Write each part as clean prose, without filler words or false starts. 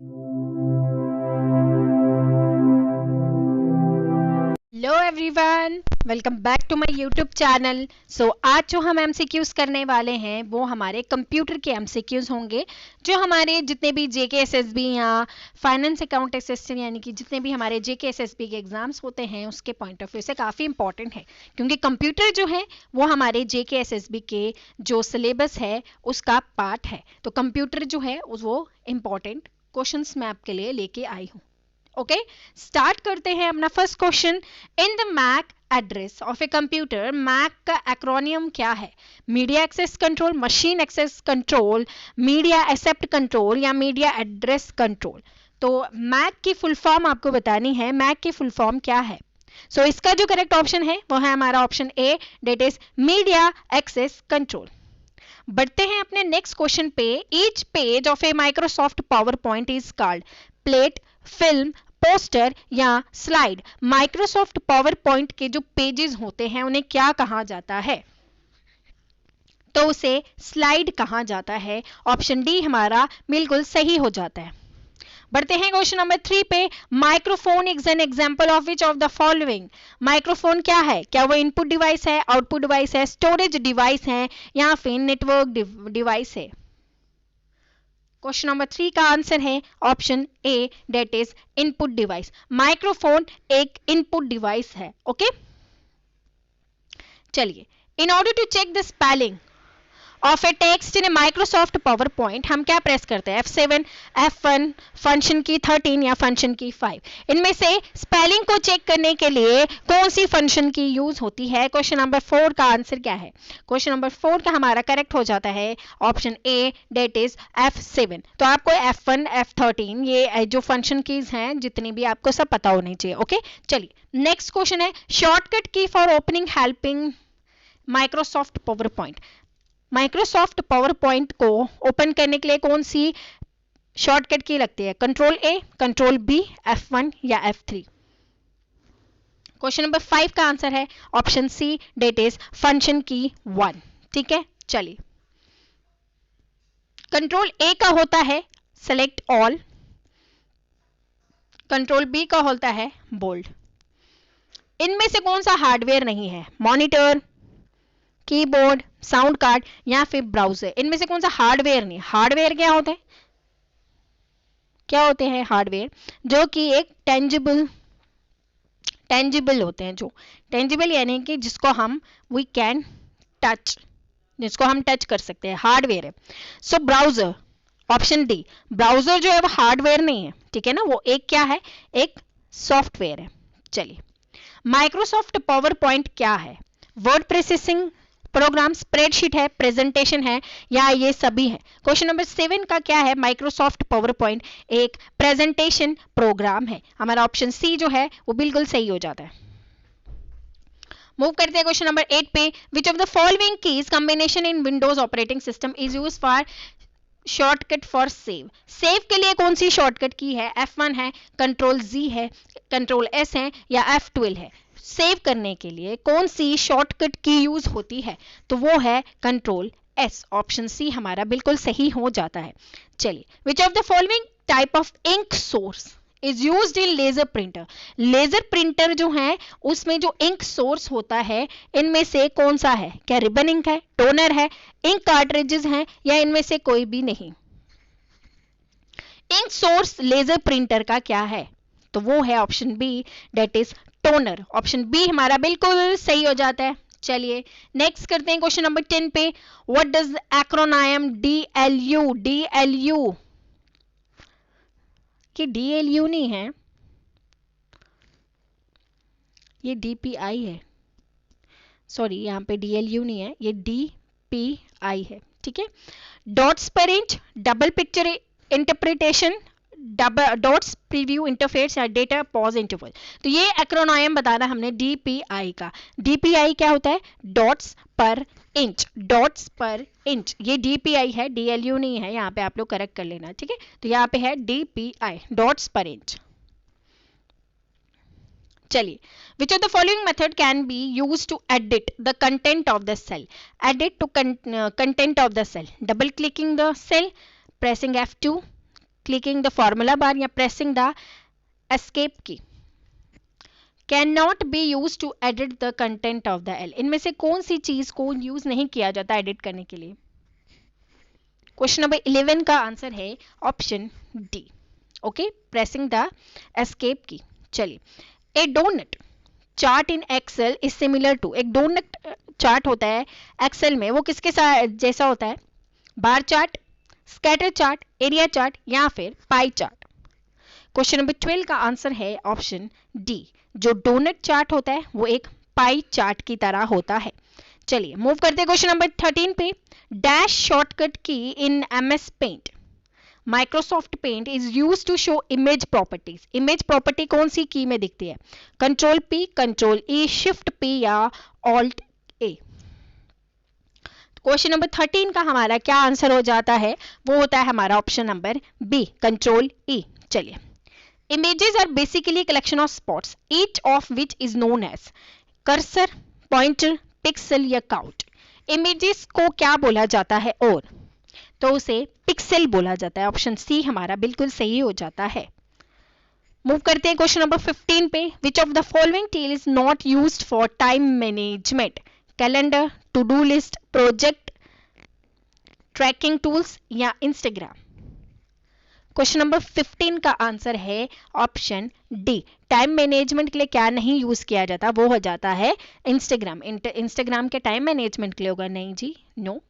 Hello everyone, welcome back to my YouTube channel. So आज जो हम एमसीक्यूज करने वाले हैं वो हमारे कंप्यूटर के एमसीक्यूज होंगे, जो हमारे जितने भी जेके एसएसबी या फाइनेंस अकाउंट असिस्टेंट यानी कि जितने भी हमारे जेके एसएसबी के एग्जाम्स होते हैं उसके पॉइंट ऑफ व्यू से काफ़ी इंपॉर्टेंट है, क्योंकि कंप्यूटर जो है वो हमारे जेके एसएसबी के जो सिलेबस है उसका पार्ट है। तो कंप्यूटर जो है वो इम्पॉर्टेंट क्वेश्चंस मैं आपके लिए लेके आई हूँ। ओके, स्टार्ट करते हैं अपना first question. In the MAC address of a computer, MAC का एक्रोनियम क्या है? Media access control, machine access control, media except control या मीडिया एड्रेस कंट्रोल? तो मैक की फुल फॉर्म आपको बतानी है। मैक की फुल फॉर्म क्या है? सो इसका जो करेक्ट ऑप्शन है वो है हमारा option A, that is media access control. बढ़ते हैं अपने नेक्स्ट क्वेश्चन पे। Each page of a Microsoft PowerPoint is called plate, film, poster या स्लाइड? माइक्रोसॉफ्ट पावर पॉइंट के जो पेजेस होते हैं उन्हें क्या कहा जाता है? तो उसे स्लाइड कहा जाता है। ऑप्शन डी हमारा बिल्कुल सही हो जाता है। बढ़ते हैं क्वेश्चन नंबर 3 पे। Microphone is an example of which of the following? Microphone क्या है? क्या वो इनपुट डिवाइस है, आउटपुट डिवाइस है, स्टोरेज डिवाइस है या फिर नेटवर्क डिवाइस है? क्वेश्चन नंबर 3 का आंसर है option A, that is input device. Microphone एक इनपुट डिवाइस है। ओके, चलिए, in order to check the spelling of a text in a Microsoft PowerPoint हम क्या प्रेस करते हैं? F7, F1, फंक्शन की 13 या फंक्शन की 5? इनमें से स्पेलिंग को चेक करने के लिए कौन सी फंक्शन की यूज होती है? क्वेश्चन नंबर 4 का आंसर क्या है? क्वेश्चन नंबर 4 का हमारा करेक्ट हो जाता है option A, that is F7। तो आपको F1, F13 ये जो फंक्शन कीज हैं जितनी भी आपको सब पता होनी चाहिए। ओके, चलिए नेक्स्ट क्वेश्चन है। शॉर्टकट की for opening helping Microsoft power point? Microsoft power point को ओपन करने के लिए कौन सी शॉर्टकट की लगती है? कंट्रोल ए, कंट्रोल बी, F1 या F3? क्वेश्चन नंबर 5 का आंसर है option C, that is function key 1। ठीक है, चलिए, कंट्रोल ए का होता है सेलेक्ट ऑल, कंट्रोल बी का होता है बोल्ड। इनमें से कौन सा हार्डवेयर नहीं है? मॉनिटर, कीबोर्ड, साउंड कार्ड या फिर ब्राउजर? इनमें से कौन सा हार्डवेयर नहीं? हार्डवेयर क्या होते हैं? क्या होते हैं हार्डवेयर? जो कि एक टेंजिबल होते हैं। जो टेंजिबल यानी कि जिसको हम वी कैन टच, जिसको हम टच कर सकते हैं, हार्डवेयर है। सो ब्राउजर, ऑप्शन डी, ब्राउजर जो है वो हार्डवेयर नहीं है। ठीक है ना, वो एक क्या है? एक सॉफ्टवेयर है। चलिए, माइक्रोसॉफ्ट पावर पॉइंट क्या है? वर्ड प्रोसेसिंग प्रोग्राम, स्प्रेडशीट है, प्रेजेंटेशन है या ये सभी है? क्वेश्चन नंबर 7 का क्या है? माइक्रोसॉफ्ट पावर पॉइंट एक प्रेजेंटेशन प्रोग्राम है। हमारा ऑप्शन सी जो है वो बिल्कुल सही हो जाता है। मूव करते हैं क्वेश्चन नंबर 8 पे। Which of the following keys combination in Windows operating system is used for shortcut for save? Save के लिए कौन सी शॉर्टकट की है? F1 है, कंट्रोल Z है, कंट्रोल S है या F12 है? सेव करने के लिए कौन सी शॉर्टकट की यूज होती है? तो वो है कंट्रोल S। ऑप्शन सी हमारा बिल्कुल सही हो जाता है। चलिए, which of the following type of ink source is used in laser printer? Laser printer जो है उसमें जो इंक सोर्स होता है इनमें से कौन सा है? क्या रिबन इंक है, टोनर है, इंक कार्ट्रिजेस हैं या इनमें से कोई भी नहीं? इंक सोर्स लेजर प्रिंटर का क्या है? तो वो है option B, that is toner. Option B हमारा बिल्कुल सही हो जाता है। चलिए नेक्स्ट करते हैं क्वेश्चन नंबर 10 पे। What does acronym DLU? DLU कि DLU नहीं है, ये DPI है। सॉरी, यहाँ पे DLU नहीं है, ये DPI है। ठीक है, डॉट्स पर inch, double picture interpretation, dots preview interface या डेटा पॉज इंटरवल? तो ये एक्रोनॉयम बताना हमने DPI का। DPI क्या होता है? डॉट्स पर इंच, डॉट्स पर इंच, ये DPI है, DLU नहीं है। यहाँ पे आप लोग करेक्ट कर लेना। ठीक है, तो यहाँ पे है DPI, डॉट्स पर इंच। चलिए, which of the following method can be used to edit the content of the cell? Edit to content of the cell: double clicking the cell, pressing F2, clicking the formula bar या pressing the escape key. Can not be use to edit the content of the cell, इनमें से कौन सी चीज को use नहीं किया जाता edit करने के लिए? क्वेश्चन नंबर 11 का आंसर है option D. Okay, pressing the escape key. चलिए, A donut chart in Excel is similar to, एक डोनट चार्ट होता है एक्सेल में, वो किसके साथ जैसा होता है? Bar chart, scatter chart, area chart या फिर पाई चार्ट? क्वेश्चन नंबर 12 का आंसर है ऑप्शन डी। जो डोनट चार्ट होता है वो एक पाई चार्ट की तरह होता है। चलिए मूव करते हैं क्वेश्चन नंबर 13 पे। Dash shortcut key in MS Paint, Microsoft Paint is use to show image properties. Image property कौन सी की में दिखती है? Control P, control E, shift P या ऑल्ट ए? क्वेश्चन नंबर 13 का हमारा क्या आंसर हो जाता है? वो होता है हमारा option number B, control E. चलिए, images are basically a collection of spots, each of which is known as cursor, pointer, pixel या count। images को क्या बोला जाता है? और तो उसे पिक्सल बोला जाता है। ऑप्शन सी हमारा बिल्कुल सही हो जाता है। मूव करते हैं क्वेश्चन नंबर 15 पे। Which of the following tool is not used for time management? Calendar, to do list, project tracking tools या इंस्टाग्राम? क्वेश्चन नंबर 15 का आंसर है ऑप्शन डी। टाइम मैनेजमेंट के लिए क्या नहीं यूज किया जाता? वो हो जाता है इंस्टाग्राम। इंस्टाग्राम के टाइम मैनेजमेंट के लिए होगा? नहीं जी, no.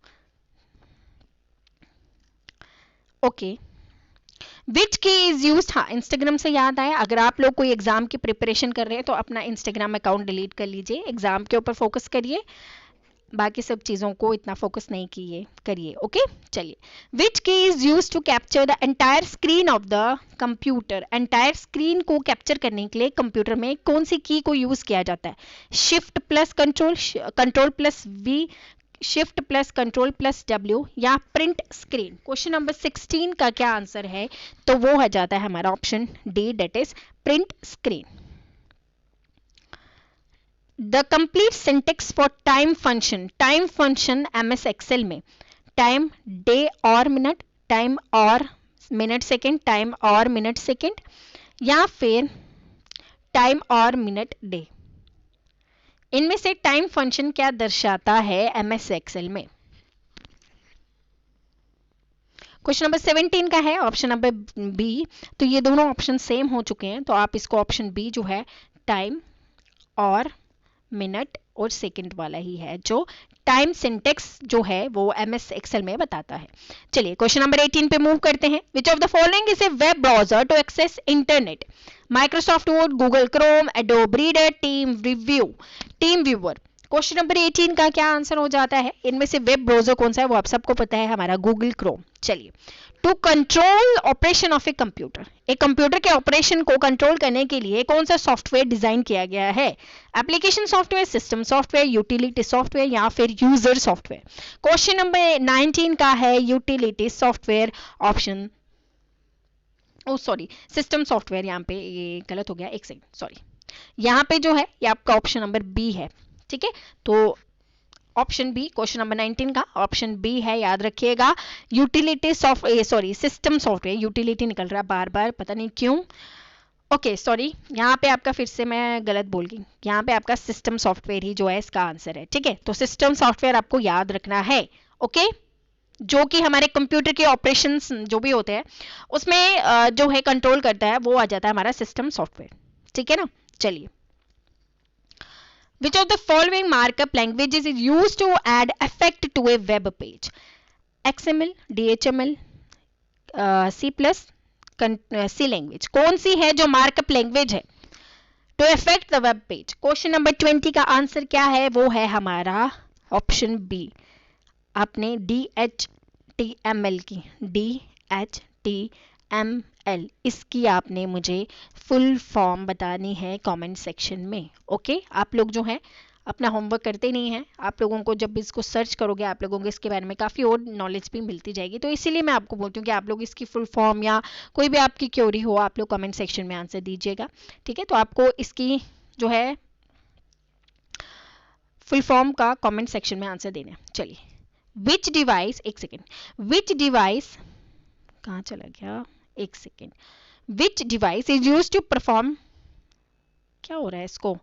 Okay, which key is use? हाँ, इंस्टाग्राम से याद आया, अगर आप लोग कोई एग्जाम की प्रिपरेशन कर रहे हैं तो अपना इंस्टाग्राम अकाउंट डिलीट कर लीजिए, एग्जाम के ऊपर फोकस करिए, बाकी सब चीजों को इतना फोकस नहीं करिए। ओके, चलिए, which key is use to capture the entire screen of the computer? Entire screen को कैप्चर करने के लिए कंप्यूटर में कौन सी की को यूज किया जाता है? Shift plus control, control plus V, shift plus control plus W या प्रिंट स्क्रीन? क्वेश्चन नंबर 16 का क्या आंसर है? तो वो हो जाता है हमारा option D, that is print screen. The complete syntax for time function, time function MS Excel में टाइम डे और मिनट, टाइम और मिनट सेकेंड, टाइम और मिनट सेकेंड या फिर टाइम और मिनट डे? इनमें से टाइम फंक्शन क्या दर्शाता है एमएस एक्सेल में? क्वेश्चन नंबर 17 का है ऑप्शन नंबर बी। तो ये दोनों ऑप्शन सेम हो चुके हैं, तो आप इसको ऑप्शन बी जो है टाइम और मिनट और सेकंड वाला ही है, जो टाइम सिंटेक्स जो है वो एमएस एक्सेल में बताता है। चलिए क्वेश्चन नंबर 18 पे मूव करते हैं। Which of the following is a web browser to access internet? Microsoft Word, Google Chrome, Adobe Reader, TeamViewer? Question number 18 का क्या आंसर हो जाता है? इनमें से वेब ब्राउजर कौन सा है? वो आप सबको पता है, हमारा गूगल क्रोम। चलिए, to control operation of a computer, एक कंप्यूटर के ऑपरेशन को कंट्रोल करने के लिए कौन सा सॉफ्टवेयर डिजाइन किया गया है? Application software, system software, utility software या फिर यूजर सॉफ्टवेयर? क्वेश्चन नंबर 19 का है utility software, option system software. यहाँ पे ये गलत हो गया, एक सेकंड, सॉरी। यहाँ पे जो है ये आपका ऑप्शन नंबर बी है, ठीक है? तो ऑप्शन बी, क्वेश्चन नंबर 19 का ऑप्शन बी है, याद रखिएगा। यूटिलिटी सिस्टम सॉफ्टवेयर, यूटिलिटी निकल रहा है बार बार, पता नहीं क्यों। ओके, सॉरी, यहाँ पे आपका फिर से मैं गलत बोल गई, यहाँ पे आपका सिस्टम सॉफ्टवेयर ही जो है इसका आंसर है, ठीक है? तो सिस्टम सॉफ्टवेयर आपको याद रखना है, ओके? जो कि हमारे कंप्यूटर के ऑपरेशंस जो भी होते हैं उसमें जो है कंट्रोल करता है, वो आ जाता है हमारा सिस्टम सॉफ्टवेयर, ठीक है ना? चलिए, which of the following markup languages is used to add effect to a web page? XML, DHML, C++, C language? कौन सी है जो मार्कअप लैंग्वेज है to effect the web page? Question number 20 का आंसर क्या है? वो है हमारा ऑप्शन बी। आपने DHTML की, DHTML, इसकी आपने मुझे फुल फॉर्म बतानी है कमेंट सेक्शन में, ओके? आप लोग जो है अपना होमवर्क करते नहीं हैं, आप लोगों को जब इसको सर्च करोगे आप लोगों को इसके बारे में काफ़ी और नॉलेज भी मिलती जाएगी, तो इसीलिए मैं आपको बोलती हूँ कि आप लोग इसकी फुल फॉर्म या कोई भी आपकी क्वेरी हो आप लोग कमेंट सेक्शन में आंसर दीजिएगा, ठीक है? तो आपको इसकी जो है फुल फॉर्म का कमेंट सेक्शन में आंसर देना है। चलिए, विच डिवाइस, एक सेकेंड, विच डिवाइस कहाँ चला गया, एक second. Which device is use to perform, क्या हो रहा है इसको,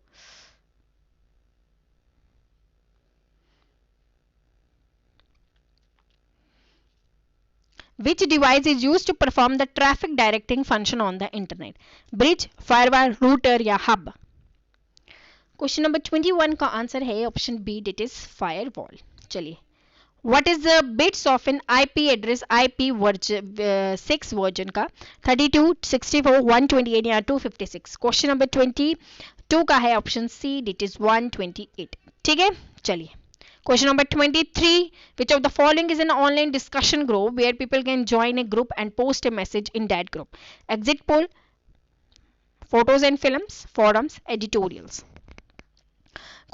which device is used to perform the traffic directing function on the internet? Bridge, firewall, router या hub? क्वेश्चन नंबर 21 का आंसर है option B, it is firewall. चलिए, what is the bits of an IP address IP6 version का 32, 64, 128 या 256? Question number 22 का है option C, it is 128. ठीक है, चलिए. Question number 23. Which of the following is an online discussion group where people can join a group and post a message in that group? Exit poll, photos and films, forums, editorials.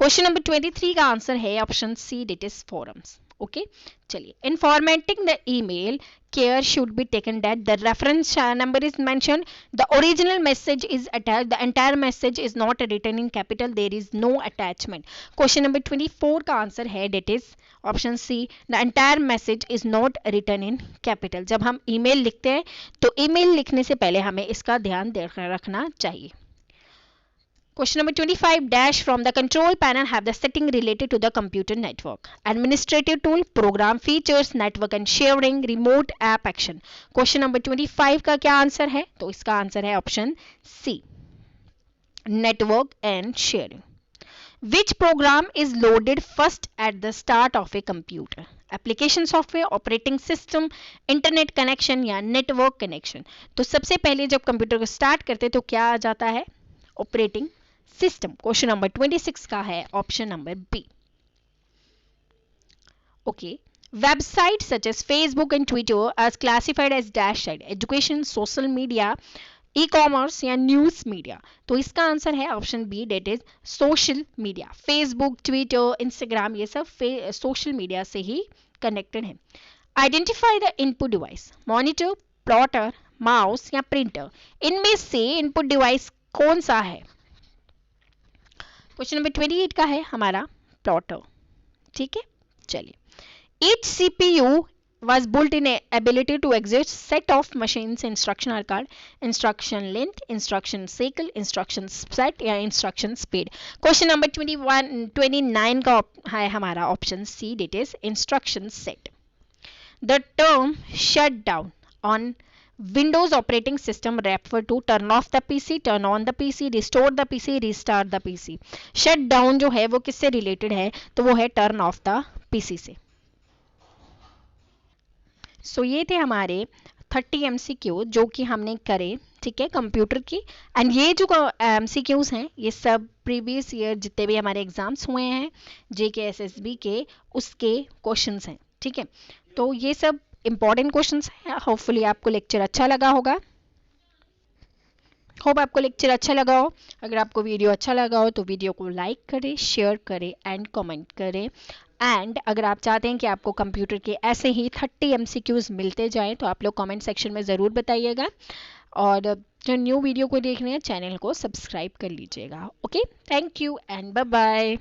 Question number 23 का answer है option C, it is forums. Okay, चलिए. In formatting the email, care should be taken that the reference number is mentioned, the original message is attached, the entire message is not written in capital, there is no attachment. Question number 24 का answer है, that is option C, the entire message is not written in capital. जब हम email लिखते हैं तो email लिखने से पहले हमें इसका ध्यान रखना चाहिए. Question number 25 dash from the control panel have the setting related to the computer network. Administrative tool, program features, network and sharing, remote app action. Question number 25 का क्या आंसर है? तो इसका आंसर है option C, network and sharing. Which program is loaded first at the start of a computer? Application software, operating system, internet connection या network connection? तो सबसे पहले जब कंप्यूटर को स्टार्ट करते तो क्या आ जाता है? Operating system. क्वेश्चन नंबर 26 का है option number B. Okay, website such as Facebook and Twitter are classified as dash site, education, social media, e commerce या न्यूज मीडिया? तो इसका आंसर है option B, that is social media. Facebook, Twitter, Instagram ये सब social media से ही connected है. Identify the input device, monitor, plotter, mouse या प्रिंटर? इनमें से इनपुट डिवाइस कौन सा है? क्वेश्चन नंबर 28 का है हमारा प्लॉटर. ठीक है, चलिए. Each CPU was built in ability to execute set of machines. Instruction are called instruction length, instruction cycle, instruction set या instruction speed. क्वेश्चन नंबर 29 का है हमारा option C, it is instruction set. The term shut down on Windows operating system refer to turn off the PC, turn on the PC, restore the PC, restart the PC. Shut down जो है वो किससे related है? तो वो है turn off the PC से. सो ये थे हमारे 30 MCQ जो कि हमने करे, ठीक है, कंप्यूटर की. एंड ये जो MCQs हैं ये सब प्रीवियस ईयर जितने भी हमारे एग्जाम्स हुए हैं JK SSB के, उसके क्वेश्चंस हैं. ठीक है, तो ये सब इंपॉर्टेंट क्वेश्चंस हैं. होपफुली आपको लेक्चर अच्छा लगा होगा. होप आपको लेक्चर अच्छा लगा हो. अगर आपको वीडियो अच्छा लगा हो तो वीडियो को लाइक करें, शेयर करें एंड कमेंट करें. एंड अगर आप चाहते हैं कि आपको कंप्यूटर के ऐसे ही 30 MCQs मिलते जाएं तो आप लोग कमेंट सेक्शन में ज़रूर बताइएगा. और जो न्यू वीडियो को देखने हैं चैनल को सब्सक्राइब कर लीजिएगा. Okay, thank you and bye bye.